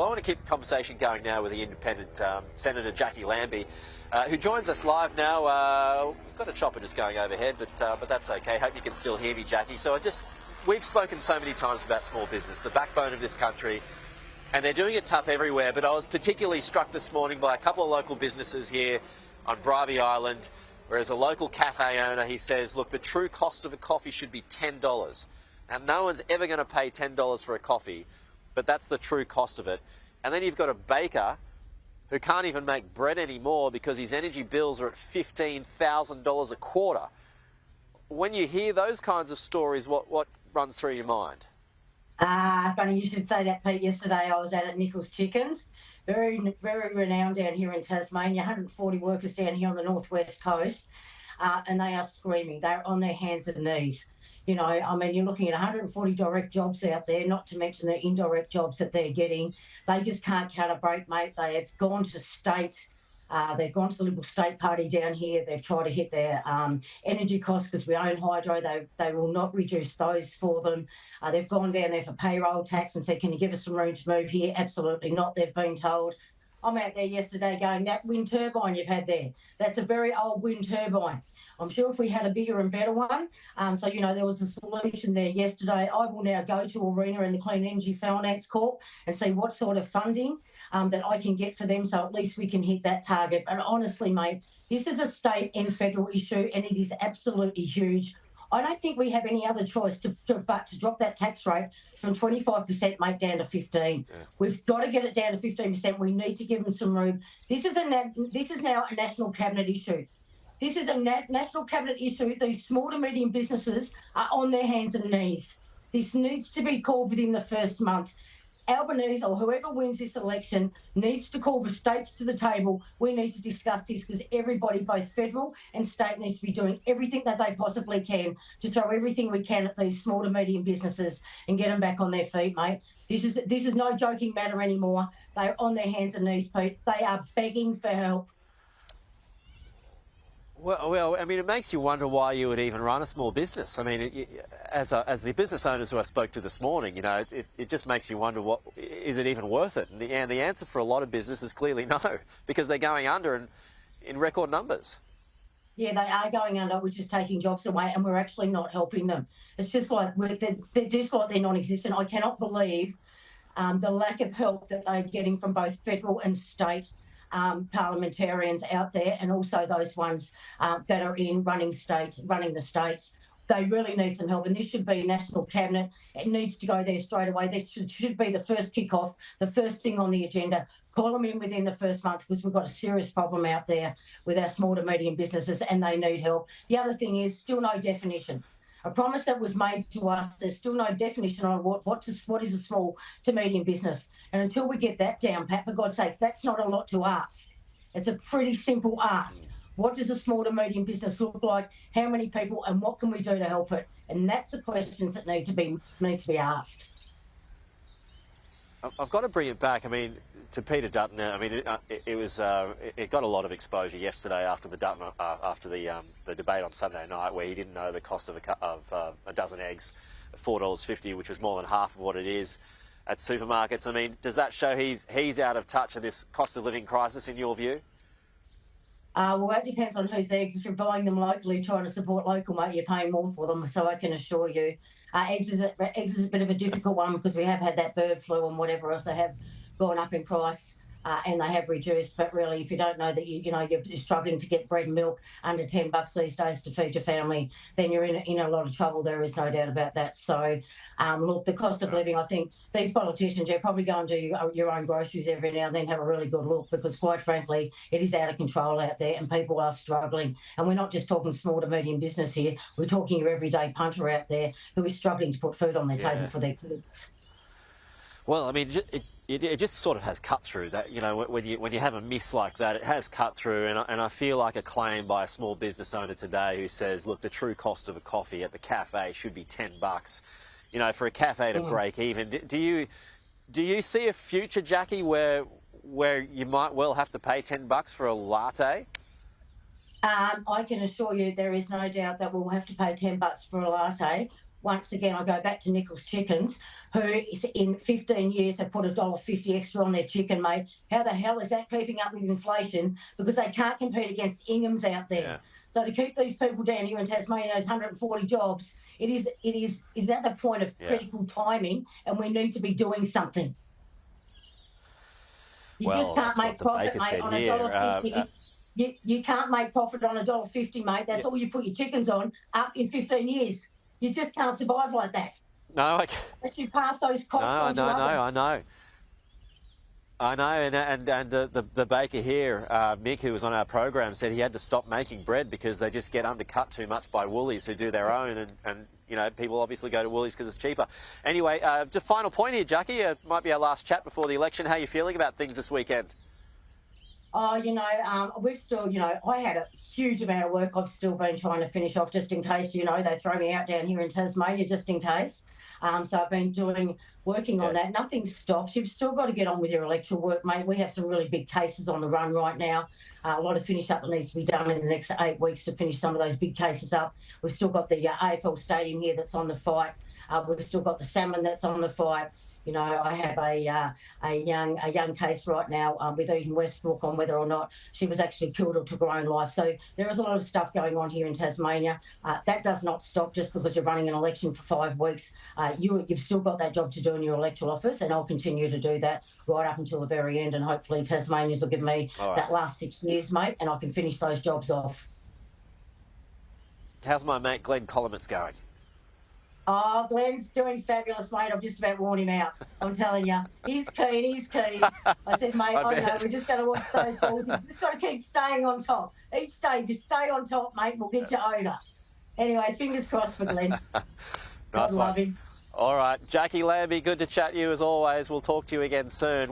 I want to keep the conversation going now with the independent Senator Jacqui Lambie, who joins us live now. We've got a chopper just going overhead, but that's okay. Hope you can still hear me, Jacqui. So we've spoken so many times about small business, the backbone of this country, and they're doing it tough everywhere. But I was particularly struck this morning by a couple of local businesses here on Bribie Island, whereas a local cafe owner, he says, look, the true cost of a coffee should be $10. Now, no one's ever going to pay $10 for a coffee, but that's the true cost of it. And then you've got a baker who can't even make bread anymore because his energy bills are at $15,000 a quarter. When you hear those kinds of stories, what runs through your mind? Funny you should say that, Pete. Yesterday I was out at Nichols Chickens, very, very renowned down here in Tasmania, 140 workers down here on the northwest coast, and they are screaming. They're on their hands and knees. You know, I mean, you're looking at 140 direct jobs out there, not to mention the indirect jobs that they're getting. They just can't calibrate, mate. They have gone to state. They've gone to the Liberal State Party down here. They've tried to hit their energy costs because we own hydro. They will not reduce those for them. They've gone down there for payroll tax and said, can you give us some room to move here? Absolutely not, they've been told. I'm out there yesterday going, that wind turbine you've had there, that's a very old wind turbine. I'm sure if we had a bigger and better one, so, you know, there was a solution there yesterday. I will now go to ARENA and the Clean Energy Finance Corp and see what sort of funding that I can get for them, so at least we can hit that target. But honestly, mate, this is a state and federal issue, and it is absolutely huge. I don't think we have any other choice but to drop that tax rate from 25%, mate, down to 15%. Yeah. We've got to get it down to 15%. We need to give them some room. This is now a national cabinet issue. This is a national cabinet issue. These small to medium businesses are on their hands and knees. This needs to be called within the first month. Albanese or whoever wins this election needs to call the states to the table. We need to discuss this because everybody, both federal and state, needs to be doing everything that they possibly can to throw everything we can at these small to medium businesses and get them back on their feet, mate. This is no joking matter anymore. They're on their hands and knees, Pete. They are begging for help. Well, I mean, it makes you wonder why you would even run a small business. I mean, as the business owners who I spoke to this morning, you know, it just makes you wonder, is it even worth it? And the answer for a lot of businesses is clearly no, because they're going under in record numbers. Yeah, they are going under, which is taking jobs away, and we're actually not helping them. It's just like they're just like they're non-existent. I cannot believe the lack of help that they're getting from both federal and state parliamentarians out there, and also those ones that are running the states. They really need some help, and this should be national cabinet. It needs to go there straight away. This should be the first kick-off, the first thing on the agenda. Call them in within the first month because we've got a serious problem out there with our small to medium businesses, and they need help. The other thing is still no definition. A promise that was made to us, there's still no definition on what is a small to medium business. And until we get that down, Pat, for God's sake, that's not a lot to ask. It's a pretty simple ask. What does a small to medium business look like? How many people, and what can we do to help it? And that's the questions that need to be asked. I've got to bring it back. I mean, to Peter Dutton. I mean, it got a lot of exposure yesterday after the debate on Sunday night, where he didn't know the cost of a dozen eggs, $4.50, which was more than half of what it is at supermarkets. I mean, does that show he's out of touch of this cost of living crisis in your view? Well, that depends on whose eggs. If you're buying them locally, trying to support local, mate, you're paying more for them. So I can assure you, eggs is a bit of a difficult one because we have had that bird flu and whatever else. They have gone up in price and they have reduced. But really, if you don't know that you're struggling to get bread and milk under $10 these days to feed your family, then you're in a lot of trouble. There is no doubt about that. So, look, the cost of living, I think these politicians, you probably go and do your own groceries every now and then, have a really good look, because quite frankly, it is out of control out there and people are struggling. And we're not just talking small to medium business here. We're talking your everyday punter out there who is struggling to put food on their table for their kids. Well, I mean, it just sort of has cut through that, you know, when you have a miss like that, it has cut through. And I feel like a claim by a small business owner today who says, look, the true cost of a coffee at the cafe should be $10. You know, for a cafe to break even. Do you see a future, Jacqui, where you might well have to pay $10 for a latte? I can assure you there is no doubt that we'll have to pay $10 for a latte. once again, I go back to Nichols Chickens, who is in 15 years have put $1.50 extra on their chicken, mate. How the hell is that keeping up with inflation? Because they can't compete against Ingham's out there. Yeah. So to keep these people down here in Tasmania, those 140 jobs, it is at the point of critical timing, and we need to be doing something. You just can't make profit, mate, on $1.50. You can't make profit on $1.50, mate. That's all you put your chickens on up in 15 years. You just can't survive like that. No, unless you pass those costs on to others. I know, and the baker here, Mick, who was on our program, said he had to stop making bread because they just get undercut too much by Woolies, who do their own, and you know, people obviously go to Woolies because it's cheaper. Anyway, just final point here, Jacqui. It might be our last chat before the election. How are you feeling about things this weekend? Oh, you know, we've still, you know, I had a huge amount of work I've still been trying to finish off just in case, you know, they throw me out down here in Tasmania just in case. So I've been working on that. Nothing stops. You've still got to get on with your electoral work, mate. We have some really big cases on the run right now. A lot of finish up that needs to be done in the next 8 weeks to finish some of those big cases up. We've still got the AFL Stadium here that's on the fight. We've still got the salmon that's on the fight. You know, I have a young case right now with Eden Westbrook on whether or not she was actually killed or took her own life. So there is a lot of stuff going on here in Tasmania. That does not stop just because you're running an election for 5 weeks. You've still got that job to do in your electoral office, and I'll continue to do that right up until the very end. And hopefully Tasmanians will give me that last 6 years, mate, and I can finish those jobs off. How's my mate Glenn Collimitz going? Oh, Glenn's doing fabulous, mate. I've just about worn him out. I'm telling you. He's keen. I said, mate, I know. We're just going to watch those balls. You've just got to keep staying on top. Each day, just stay on top, mate, and we'll get you over. Anyway, fingers crossed for Glenn. God love him. All right. Jacqui Lambie, good to chat to you as always. We'll talk to you again soon.